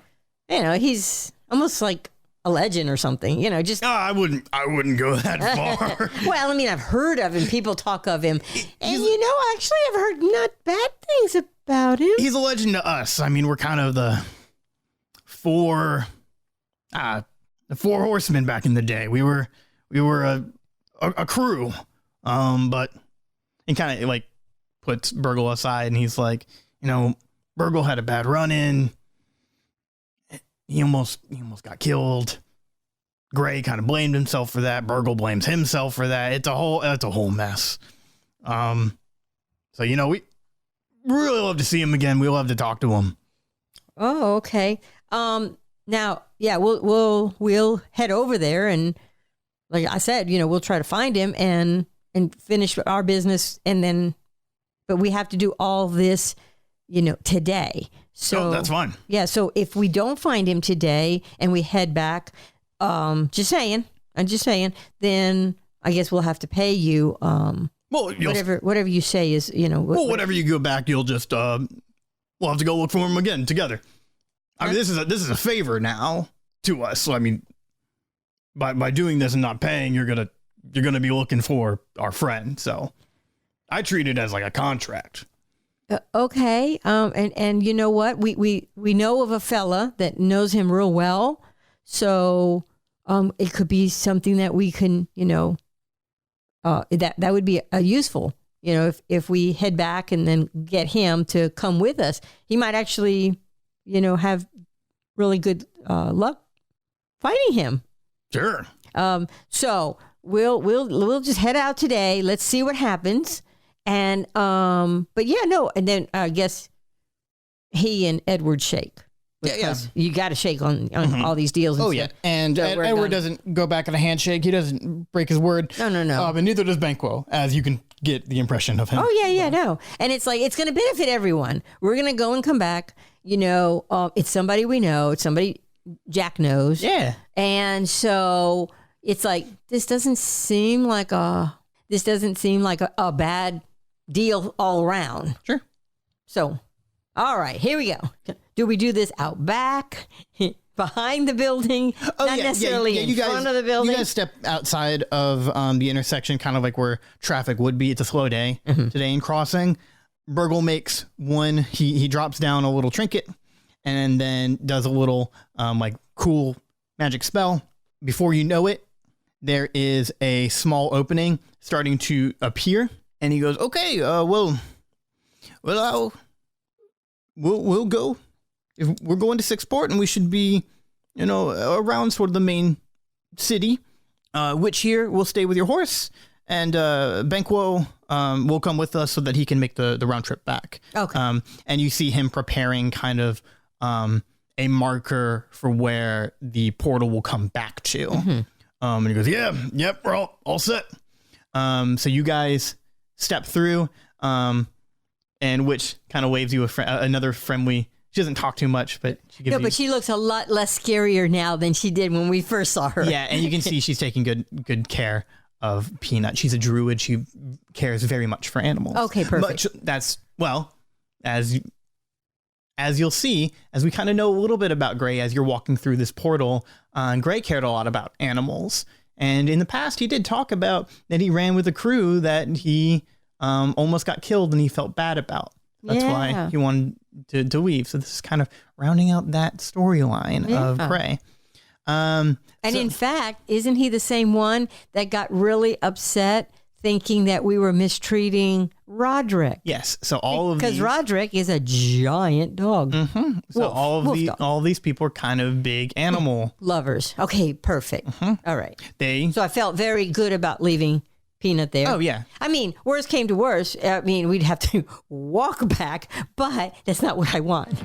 He's almost like a legend or something, just... I wouldn't go that far. Well, I mean, I've heard of him. People talk of him. And, actually, I've heard not bad things about him. He's a legend to us. I mean, we're kind of the four horsemen back in the day. We were a crew. But he kind of, puts Burgle aside, and he's like, Burgle had a bad run-in. He almost got killed. Gray kind of blamed himself for that. Burgle blames himself for that. It's a whole mess. So, we really love to see him again. We love to talk to him. Oh, okay. Now, yeah, we'll head over there, and like I said, we'll try to find him and finish our business, but we have to do all this, today. So that's fine. Yeah. So if we don't find him today and we head back, I'm just saying, then I guess we'll have to pay you. Well, whatever you say is, whatever you go back, you'll just, we'll have to go look for him again together. I mean, this is a favor now to us. So, I mean, by doing this and not paying, you're gonna be looking for our friend. So I treat it as like a contract. Okay. And you know what? We know of a fella that knows him real well. So, it could be something that we can, that would be useful, if we head back and then get him to come with us. He might actually, have really good luck fighting him. Sure. So we'll just head out today. Let's see what happens. And but yeah, no, and then I guess he and Edward shake. Yeah. You got to shake on all these deals. Oh, yeah. And Edward doesn't go back at a handshake. He doesn't break his word. No. And neither does Banquo, as you can get the impression of him. Oh, yeah, no. And it's like, it's going to benefit everyone. We're going to go and come back. It's somebody we know. It's somebody Jack knows. Yeah. And so it's like, this doesn't seem like a bad deal all around. Sure. So, all right, here we go. Do we do this out back, behind the building, not necessarily in front of the building? You guys step outside of the intersection, kind of like where traffic would be. It's a slow day today in crossing. Burgle makes one. He drops down a little trinket and then does a little like cool magic spell. Before you know it, there is a small opening starting to appear, and he goes, "Okay, we'll go. If we're going to Sixport, and we should be, around sort of the main city. Which here will stay with your horse, and Banquo will come with us so that he can make the round trip back." Okay. And you see him preparing kind of a marker for where the portal will come back to. And he goes, "Yep, we're all set." So you guys step through, and Witch kind of waves you another friendly. She doesn't talk too much, but she gives but she looks a lot less scarier now than she did when we first saw her. Yeah, and you can see she's taking good care of Peanut. She's a druid. She cares very much for animals. Okay, perfect. As you'll see, as we kind of know a little bit about Gray as you're walking through this portal, Gray cared a lot about animals. And in the past, he did talk about that he ran with a crew that he almost got killed and he felt bad about. That's why he wanted to leave. So this is kind of rounding out that storyline of Gray. In fact, isn't he the same one that got really upset thinking that we were mistreating Roderick? Yes. So because Roderick is a giant dog. So all these people are kind of big animal lovers. Okay, perfect. All right. So I felt very good about leaving Peanut there. Oh, yeah. I mean, worst came to worst. I mean, we'd have to walk back, but that's not what I want.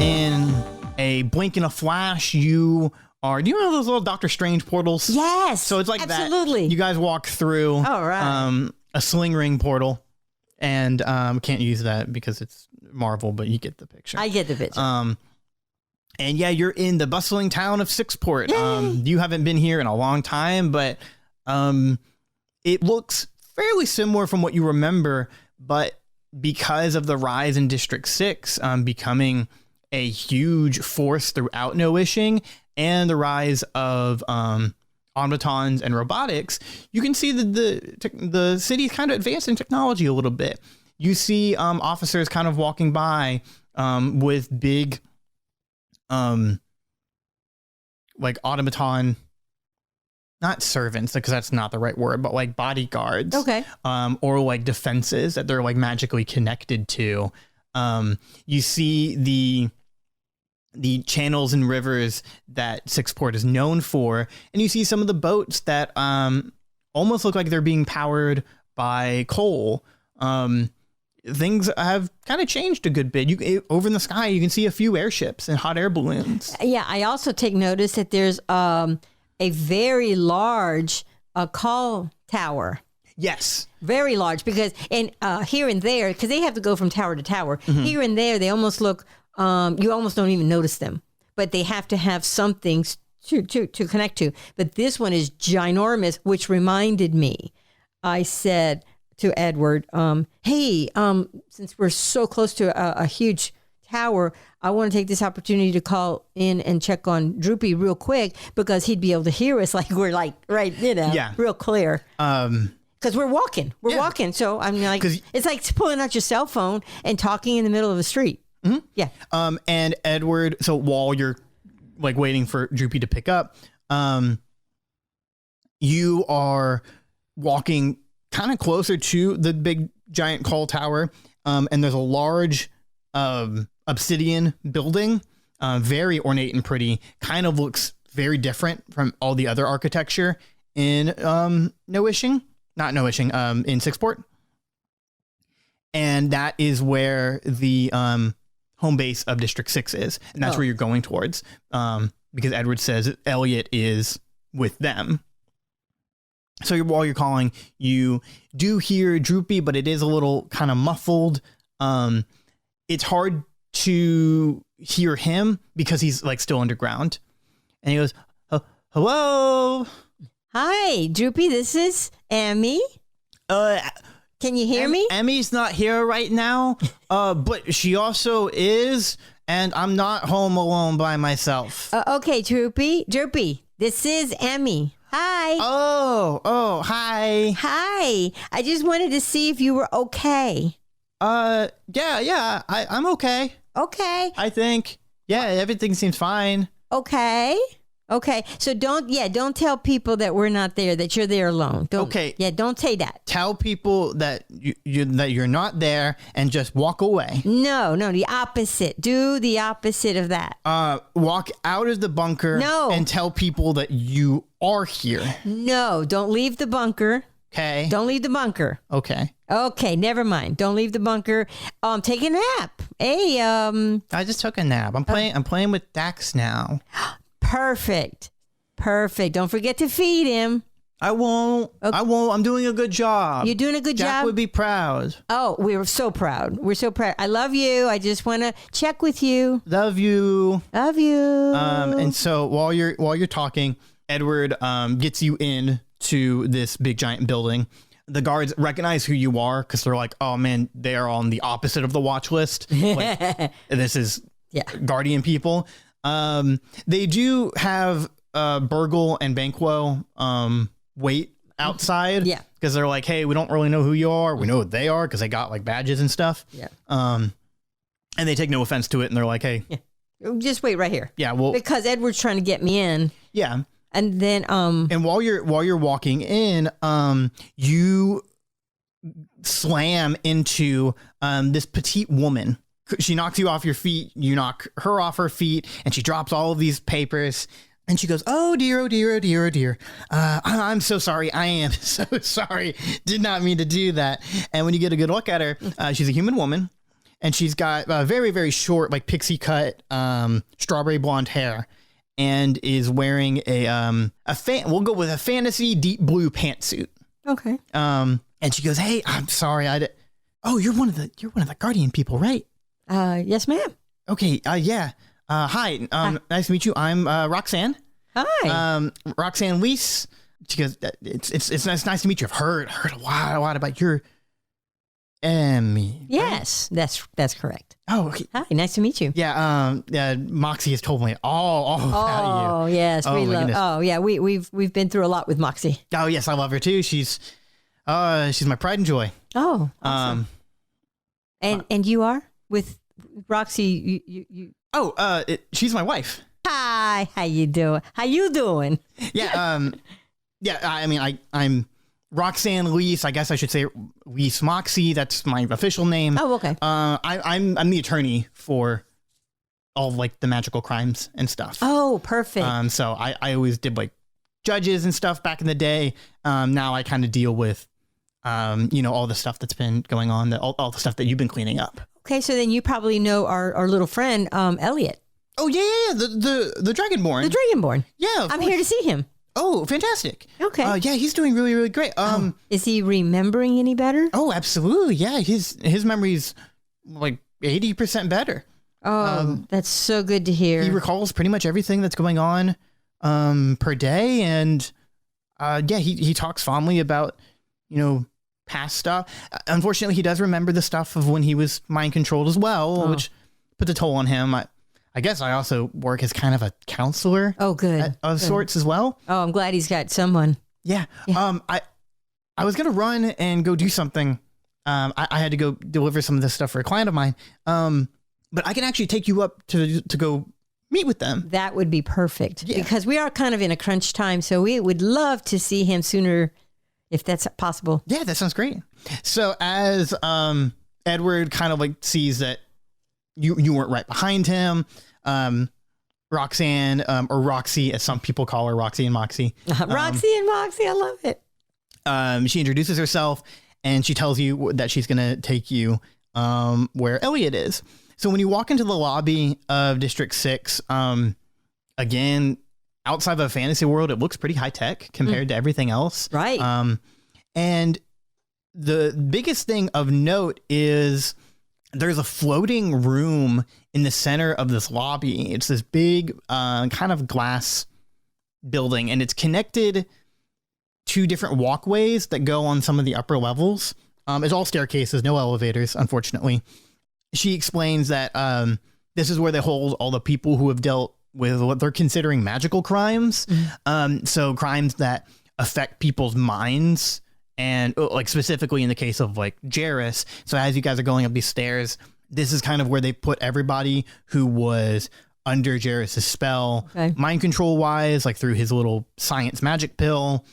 In a blink and a flash, you are. Do you know those little Doctor Strange portals? Yes. So it's like absolutely. That. You guys walk through. All right. A sling ring portal, and can't use that because it's Marvel, but you get the picture. I get the picture. And yeah, you're in the bustling town of Sixport. You haven't been here in a long time, but it looks fairly similar from what you remember. But because of the rise in District 6 becoming a huge force throughout Noishing, and the rise of automatons and robotics, you can see that the city's kind of advanced in technology a little bit. You see officers kind of walking by with big like automaton not servants, because that's not the right word, but like bodyguards. Okay. Or like defenses that they're like magically connected to. You see the channels and rivers that Sixport is known for, and you see some of the boats that almost look like they're being powered by coal. Things have kind of changed a good bit. Over in the sky, you can see a few airships and hot air balloons. Yeah, I also take notice that there's a very large call tower. Yes. Very large, because here and there, because they have to go from tower to tower, here and there, they almost look, you almost don't even notice them, but they have to have something to connect to. But this one is ginormous, which reminded me, I said to Edward, hey, since we're so close to a huge tower, I want to take this opportunity to call in and check on Droopy real quick, because he'd be able to hear us like we're like, right, real clear. Because we're walking. So I'm like, it's like pulling out your cell phone and talking in the middle of the street. Mm-hmm. Yeah. And Edward, so while you're like waiting for Droopy to pick up, you are walking kind of closer to the big giant call tower. And there's a large obsidian building, very ornate and pretty, kind of looks very different from all the other architecture in in Sixport. And that is where the home base of District 6 is. And that's where you're going towards, because Edward says Elliot is with them. So while you're calling, you do hear Droopy, but it is a little kind of muffled. It's hard to hear him because he's like still underground. And he goes, hello? Hi, Droopy, this is Emmi. Can you hear me? Emmy's not here right now, but she also is, and I'm not home alone by myself. Okay, Droopy, this is Emmi. Hi. Oh, hi. Hi. I just wanted to see if you were okay. Yeah, I'm okay. Okay. I think. Yeah, everything seems fine. Okay. So don't tell people that we're not there, that you're there alone. Okay. Yeah, don't say that. Tell people that you're not there and just walk away. No, the opposite. Do the opposite of that. Walk out of the bunker. No. And tell people that you are here. No, don't leave the bunker. Okay. Don't leave the bunker. Okay, never mind. Don't leave the bunker. Take a nap. Hey, I just took a nap. I'm playing with Dax now. Perfect. Don't forget to feed him. I won't. Okay. I'm doing a good job. You're doing a good job? Jack would be proud. Oh, we're so proud. I love you. I just want to check with you. Love you. And so while you're talking, Edward gets you in to this big giant building. The guards recognize who you are because they're like, oh man, they are on the opposite of the watch list. Like, this is Guardian people. They do have Burgle and Banquo wait outside. Yeah. Because they're like, hey, we don't really know who you are. We know who they are because they got like badges and stuff. Yeah. And they take no offense to it. And they're like, hey. Yeah. Just wait right here. Yeah. Well, because Edward's trying to get me in. Yeah. And then and while you're walking in, you slam into this petite woman. She knocks you off your feet. You knock her off her feet, and she drops all of these papers. And she goes, oh dear, oh dear, oh dear, oh dear. I'm so sorry. I am so sorry. Did not mean to do that. And when you get a good look at her, she's a human woman, and she's got very, very short, like pixie cut, strawberry blonde hair. And is wearing we'll go with a fantasy deep blue pantsuit. Okay. And she goes, hey, I'm sorry. You're one of the Guardian people, right? Yes, ma'am. Okay. Yeah. Hi. Nice to meet you. I'm Roxanne. Hi. Roxanne Lease. She goes, it's nice to meet you. I've heard a lot about your Emmi. Yes, that's correct. Oh, okay. Hi, nice to meet you. Yeah. Moxie has told me all about you. Oh yes, we love. Goodness. Oh yeah, we've been through a lot with Moxie. Oh yes, I love her too. She's my pride and joy. Oh, awesome. And you are with Roxy. You. Oh, she's my wife. Hi, how you doing? Yeah. Yeah, I mean, I'm Roxanne Lease. I guess I should say Lease Moxie. That's my official name. Oh, okay. I'm the attorney for all of, like, the magical crimes and stuff. Oh, perfect. So I always did, like, judges and stuff back in the day. Now I kind of deal with, all the stuff that's been going on, all the stuff that you've been cleaning up. Okay, so then you probably know our little friend, Elliot. Oh, yeah, the Dragonborn. The Dragonborn. Yeah, I'm here to see him. Oh, fantastic. Okay. Yeah, he's doing really, really great. Is he remembering any better? Oh, absolutely. Yeah, his memory's like 80% better. Oh, that's so good to hear. He recalls pretty much everything that's going on per day, and he talks fondly about, past stuff. Unfortunately, he does remember the stuff of when he was mind controlled as well, which puts a toll on him. I guess I also work as kind of a counselor. Oh, good. Of sorts as well. Oh, I'm glad he's got someone. Yeah. I was going to run and go do something. I had to go deliver some of this stuff for a client of mine. But I can actually take you up to go meet with them. That would be perfect because we are kind of in a crunch time. So we would love to see him sooner if that's possible. Yeah, that sounds great. So as Edward kind of like sees that you weren't right behind him, Roxanne, or Roxy, as some people call her, Roxy and Moxie. Roxy and Moxie, I love it. She introduces herself and she tells you that she's going to take you where Elliot is. So when you walk into the lobby of District 6, again, outside of a fantasy world, it looks pretty high tech compared to everything else. Right. And the biggest thing of note is there's a floating room in the center of this lobby. It's this big kind of glass building, and it's connected to different walkways that go on some of the upper levels. It's all staircases, no elevators, unfortunately. She explains that this is where they hold all the people who have dealt with what they're considering magical crimes. So crimes that affect people's minds, and like specifically in the case of like Jairus. So as you guys are going up these stairs, this is kind of where they put everybody who was under Jairus' spell, mind control wise, like through his little science magic pill,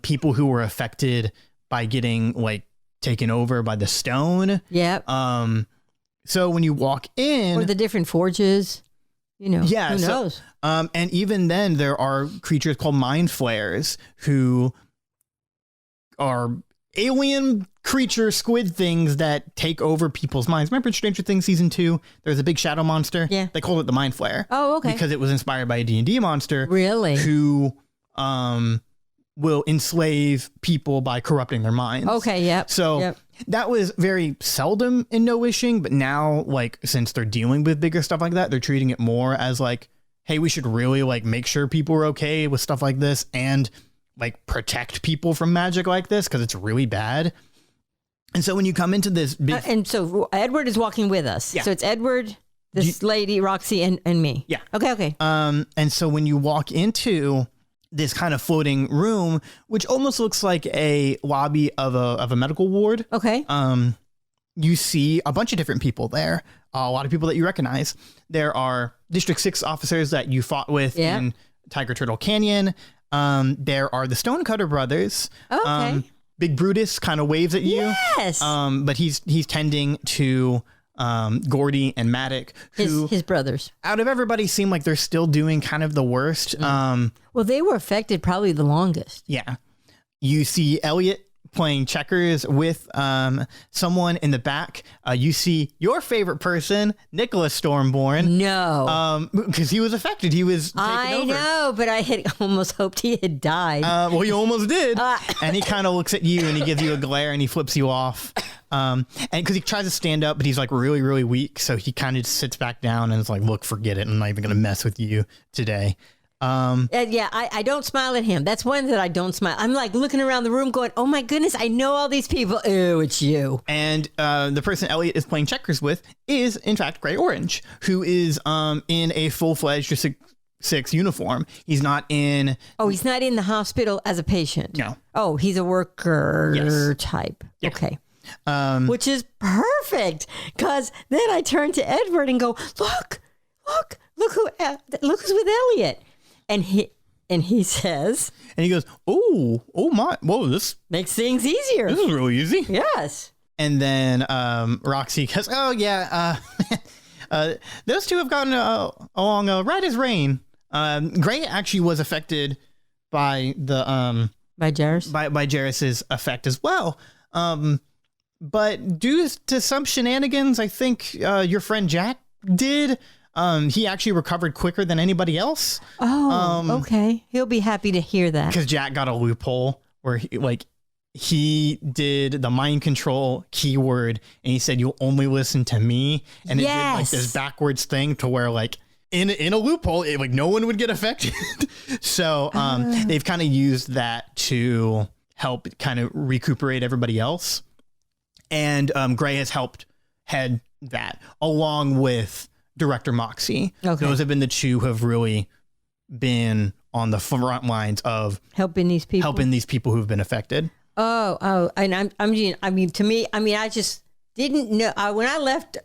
people who were affected by getting like taken over by the stone. So when you walk in, or the different forges, who knows? And even then there are creatures called mind flayers who are alien creature squid things that take over people's minds. Remember in Stranger Things season 2, there's a big shadow monster? Yeah. They called it the Mind Flayer. Oh, okay. Because it was inspired by a D&D monster. Really? Who will enslave people by corrupting their minds. Okay, yep. So that was very seldom in No Wishing, but now, like, since they're dealing with bigger stuff like that, they're treating it more as like, hey, we should really like make sure people are okay with stuff like this and like protect people from magic like this because it's really bad. And so when you come into this big... and so Edward is walking with us. Yeah. So it's Edward, this lady, Roxy, and me. Yeah. Okay. And so when you walk into this kind of floating room, which almost looks like a lobby of a medical ward. Okay. You see a bunch of different people there. A lot of people that you recognize. There are District 6 officers that you fought with in Tiger Turtle Canyon. There are the Stonecutter brothers. Okay. Big Brutus kind of waves at you. Yes. But he's tending to Gordy and Maddox, who his brothers. Out of everybody seem like they're still doing kind of the worst. Well, they were affected probably the longest. Yeah. You see Elliot playing checkers with someone in the back. You see your favorite person, Nicholas Stormborn. No. Because he was affected. He was taken over. I know, but I had almost hoped he had died. Well, you almost did. And he kind of looks at you and he gives you a glare and he flips you off. And because he tries to stand up, but he's like really, really weak. So he kind of just sits back down and is like, look, forget it. I'm not even going to mess with you today. I don't smile at him. That's one that I don't smile. I'm like looking around the room going, oh my goodness, I know all these people. Ew, it's you. And the person Elliot is playing checkers with is, in fact, Gray Orange, who is in a full-fledged District 6 uniform. He's not in... Oh, he's not in the hospital as a patient. No. Oh, he's a worker type. Yeah. Okay. Which is perfect, because then I turn to Edward and go, look who's with Elliot. And And he says, and he goes, oh my, whoa, this makes things easier. is really easy. Yes. And then Roxy goes, oh yeah, those two have gotten along right as rain. Gray actually was affected by the By Jairus? by Jairus's effect as well. But due to some shenanigans, I think your friend Jack did. He actually recovered quicker than anybody else. Oh, okay. He'll be happy to hear that. Because Jack got a loophole where he did the mind control keyword, and he said, "You'll only listen to me." And it did like this backwards thing to where in a loophole, no one would get affected. So they've kind of used that to help kind of recuperate everybody else. And Gray has helped head that along with Director Moxie. Okay. Those have been the two who have really been on the front lines of helping these people who've been affected. Oh, and I just didn't know when I left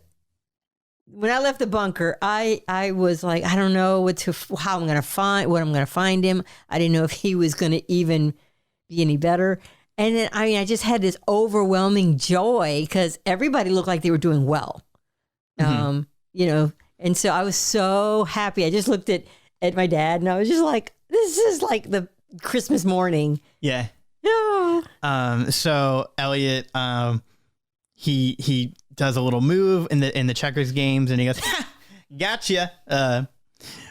the bunker. I was like, I don't know what I'm going to find him. I didn't know if he was going to even be any better. And then I just had this overwhelming joy because everybody looked like they were doing well. Mm-hmm. And so I was so happy. I just looked at my dad and I was just like, this is like the Christmas morning. Yeah. Yeah. So Elliot, he does a little move in the checkers games, and he goes, ha, "Gotcha."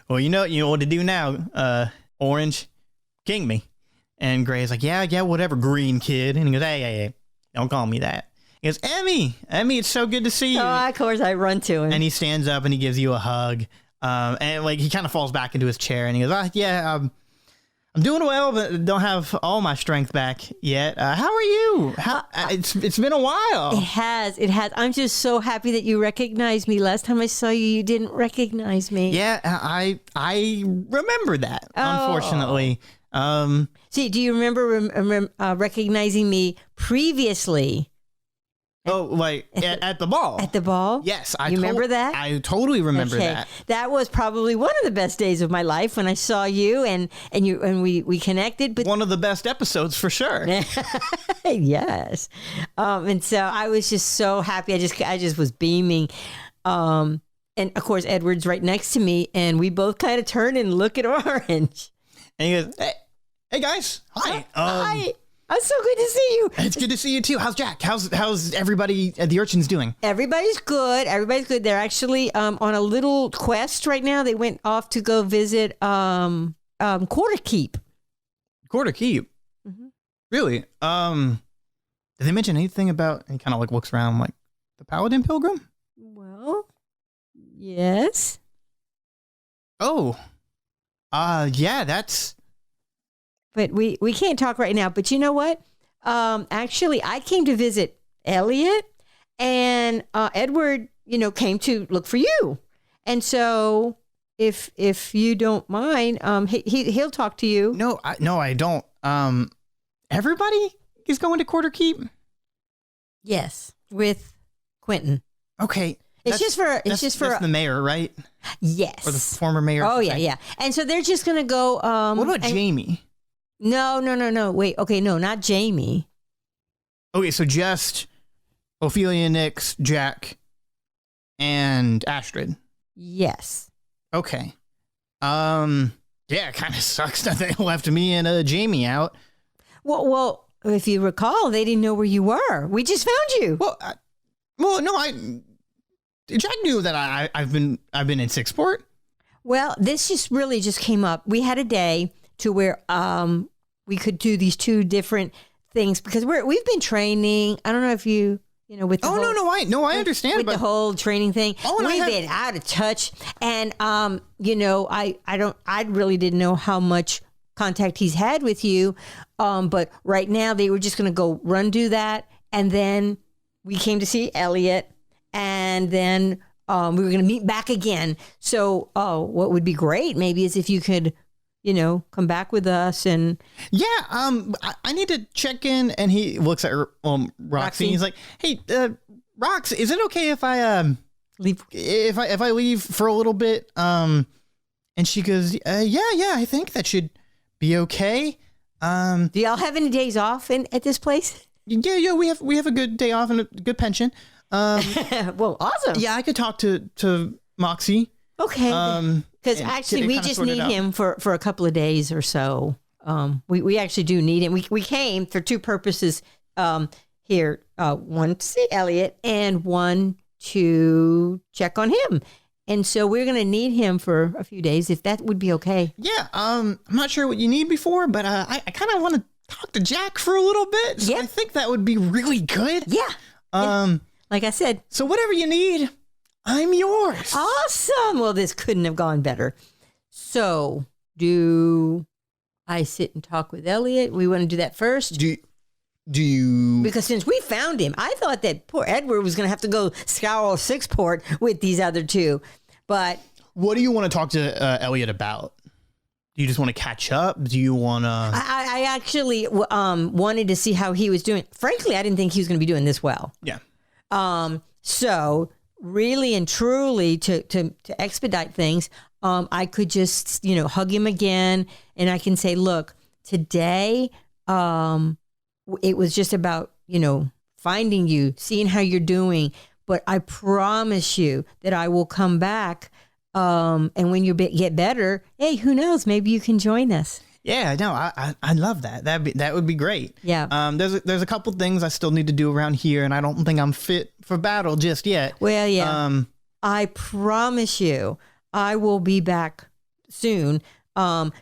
Well, you know what to do now. Orange, king me. And Gray's like, yeah, whatever, green kid. And he goes, hey, don't call me that. He goes, Emmi, it's so good to see you. Oh, of course, I run to him. And he stands up and he gives you a hug. And he kind of falls back into his chair and he goes, I'm doing well, but don't have all my strength back yet. How are you? It's been a while. It has. I'm just so happy that you recognized me. Last time I saw you, you didn't recognize me. Yeah, I remember that, unfortunately. See, do you remember recognizing me previously? At the ball. At the ball? Yes. You remember that? I totally remember that. That was probably one of the best days of my life when I saw you and we connected. But one of the best episodes for sure. Yes. And so I was just so happy. I just was beaming. And of course, Edward's right next to me and we both kind of turn and look at Orange. And he goes, hey guys. Hi. Hi. It's so good to see you. It's good to see you too. How's Jack? How's everybody at the Urchins doing? Everybody's good. They're actually on a little quest right now. They went off to go visit Quarter Keep. Quarter Keep? Mm-hmm. Really? Did they mention anything about, and he kind of looks around like the Paladin Pilgrim? Well, yes. Oh. Yeah, that's... But we can't talk right now. But you know what? Actually, I came to visit Elliot, and Edward, came to look for you. And so, if you don't mind, he'll talk to you. No, I don't. Everybody is going to Quarter Keep. Yes, with Quentin. Okay. It's just for the mayor, right? Yes. Or the former mayor. Oh yeah. And so they're just gonna go. What about Jamie? No. Wait. Okay. No, not Jamie. Okay, so just Ophelia, Nix, Jack, and Astrid. Yes. Okay. Yeah, it kind of sucks that they left me and Jamie out. Well, if you recall, they didn't know where you were. We just found you. Jack knew that I've been in Sixport. Well, this just came up. We had a day to where we could do these two different things because we've been training. I don't know if you with the I understand with the whole training thing. We've been out of touch, and I really didn't know how much contact he's had with you, but right now they were just going to go do that, and then we came to see Elliot, and then we were going to meet back again. So, what would be great maybe is if you could. Come back with us and I need to check in. And he looks at Roxy. And he's like, "Hey, Rox, is it okay if I leave? If I leave for a little bit?" And she goes, "Yeah, I think that should be okay. Do y'all have any days off at this place? Yeah, we have a good day off and a good pension. Well, awesome. Yeah, I could talk to Moxie. Okay. Because actually, we just need him for a couple of days or so. We actually do need him. We came for two purposes here. One to see Elliot and one to check on him. And so we're going to need him for a few days, if that would be okay. Yeah, I'm not sure what you need before, but I kind of want to talk to Jack for a little bit. So yeah. I think that would be really good. Yeah. Like I said. So whatever you need, I'm yours. Awesome. Well, this couldn't have gone better. So do I sit and talk with Elliot? We want to do that first? Do you? Because since we found him, I thought that poor Edward was going to have to go scour Sixport with these other two. But what do you want to talk to Elliot about? Do you just want to catch up? Do you want to? I actually wanted to see how he was doing. Frankly, I didn't think he was going to be doing this well. Yeah. So really and truly to expedite things, I could just hug him again, and I can say, look, today. It was just about, finding you, seeing how you're doing. But I promise you that I will come back. And when you get better, hey, who knows? Maybe you can join us. Yeah, no, I love that. That would be great. Yeah. There's a couple things I still need to do around here, and I don't think I'm fit for battle just yet. Well, yeah. I promise you, I will be back soon. Don't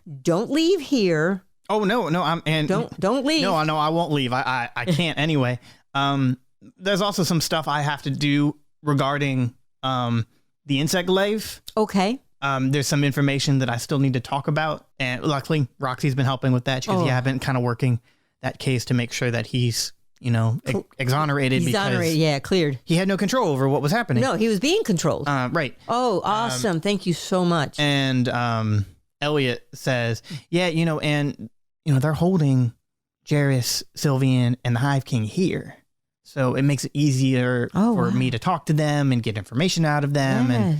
leave here. Oh no, don't leave. No, I won't leave. I can't anyway. There's also some stuff I have to do regarding the insect life. Okay. There's some information that I still need to talk about, and luckily Roxy's been helping with that because I've been kind of working that case to make sure that he's exonerated. Because yeah, cleared. He had no control over what was happening. No, he was being controlled. Right. Oh, awesome! Thank you so much. And Elliot says, yeah, and they're holding Jairus, Sylvian, and the Hive King here. So it makes it easier for me to talk to them and get information out of them. Yeah.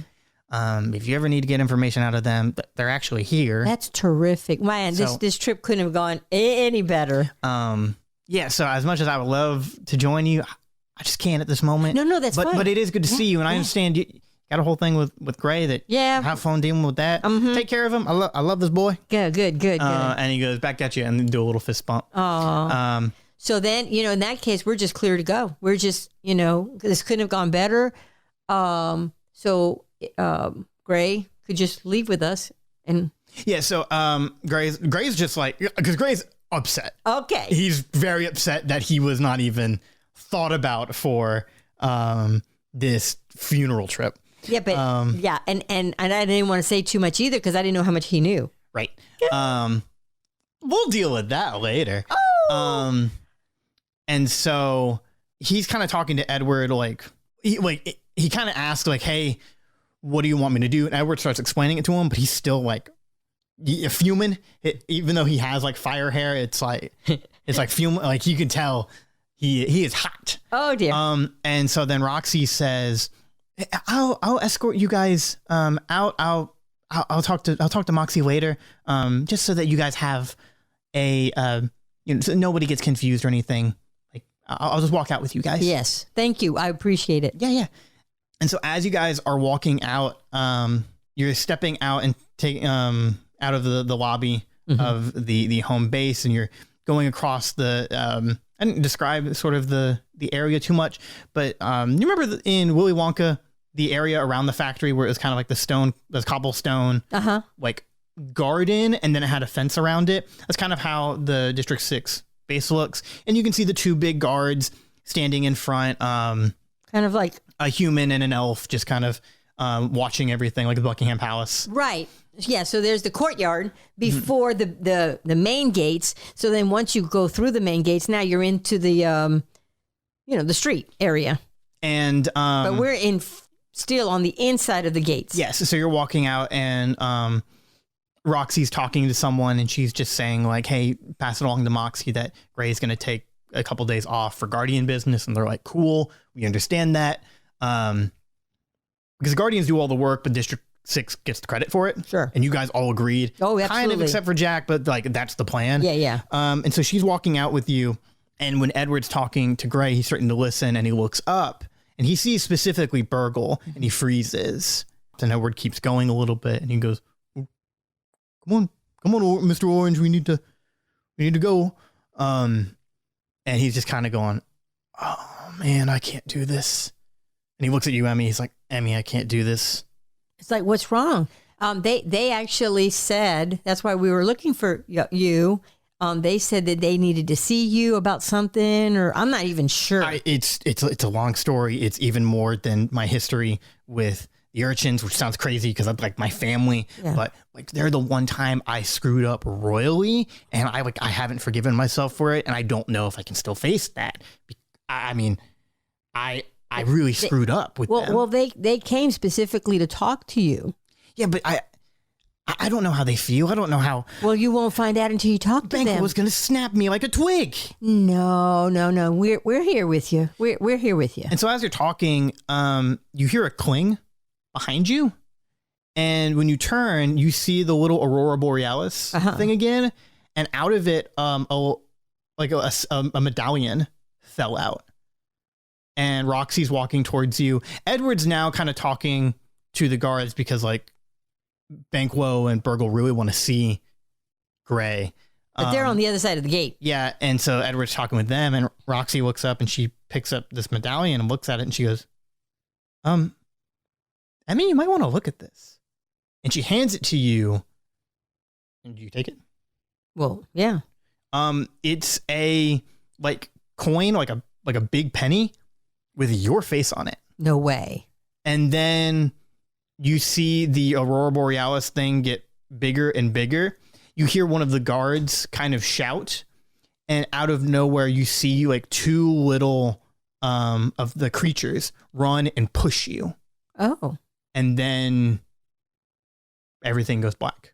And if you ever need to get information out of them, they're actually here. That's terrific. Man, this trip couldn't have gone any better. Yeah, so as much as I would love to join you, I just can't at this moment. No, that's fine. But it is good to see you, and I understand you got a whole thing with Gray that have fun dealing with that. Mm-hmm. Take care of him. I love this boy. Good. And he goes back at you and do a little fist bump. Oh. So then, in that case, we're just clear to go. We're just, this couldn't have gone better. So Gray could just leave with us. And yeah, so Gray's just like, because Gray's upset. Okay. He's very upset that he was not even thought about for this funeral trip. Yeah, but and I didn't want to say too much either because I didn't know how much he knew. Right. We'll deal with that later. Oh. And so he's kind of talking to Edward, he kind of asks hey, what do you want me to do? And Edward starts explaining it to him, but he's still fuming. Even though he has fire hair, it's fuming. You can tell he is hot. Oh dear. And so then Roxy says, I'll escort you guys out. I'll talk to Moxie later. Just so that you guys have so nobody gets confused or anything. I'll just walk out with you guys. Yes. Thank you. I appreciate it. Yeah. And so as you guys are walking out, you're stepping out and taking out of the lobby of the home base, and you're going across the I didn't describe sort of the area too much, but you remember in Willy Wonka, the area around the factory where it was kind of the cobblestone garden, and then it had a fence around it. That's kind of how the District 6 base looks. And you can see the two big guards standing in front, kind of like a human and an elf, just kind of watching everything, like the Buckingham Palace. Right. Yeah, so there's the courtyard before the main gates. So then once you go through the main gates, now you're into the the street area. And but we're still on the inside of the gates. Yes. So you're walking out, and Roxy's talking to someone, and she's just saying hey, pass it along to Moxie that Gray's going to take a couple days off for Guardian business. And they're cool, we understand that. Because the Guardians do all the work, but District Six gets the credit for it. Sure. And you guys all agreed. Oh, absolutely. Kind of, except for Jack, but like that's the plan. Yeah. And so she's walking out with you. And when Edward's talking to Gray, he's starting to listen and he looks up and he sees specifically Burgle and he freezes. And Edward keeps going a little bit and he goes, "Come on, Mr. Orange, we need to go." And he's just kind of going, "Oh man, I can't do this." And he looks at you, Emmi. He's like, "Emmi, I can't do this." It's like, what's wrong? They actually said, that's why we were looking for you. They said that they needed to see you about something, or I'm not even sure. It's a long story. It's even more than my history with the urchins, which sounds crazy because I'm like my family, but like they're the one time I screwed up royally, and I haven't forgiven myself for it, and I don't know if I can still face that. I mean, I really screwed up with them. Well, they came specifically to talk to you. Yeah, but I don't know how they feel. I don't know how. Well, you won't find out until you talk to them. Banquo was going to snap me like a twig. No. We're here with you. We're here with you. And so as you're talking, you hear a cling behind you. And when you turn, you see the little Aurora Borealis thing again. And out of it, a medallion fell out. And Roxy's walking towards you. Edward's now kind of talking to the guards because like Banquo and Burgle really want to see Gray. But they're on the other side of the gate. Yeah. And so Edward's talking with them and Roxy looks up and she picks up this medallion and looks at it and she goes, Emmi, you might want to look at this. And she hands it to you. And do you take it? Well, yeah. It's a like coin, like a big penny with your face on it. No way. And then you see the Aurora Borealis thing get bigger and bigger. You hear one of the guards kind of shout, and out of nowhere you see like two little of the creatures run and push you. Oh. And then everything goes black.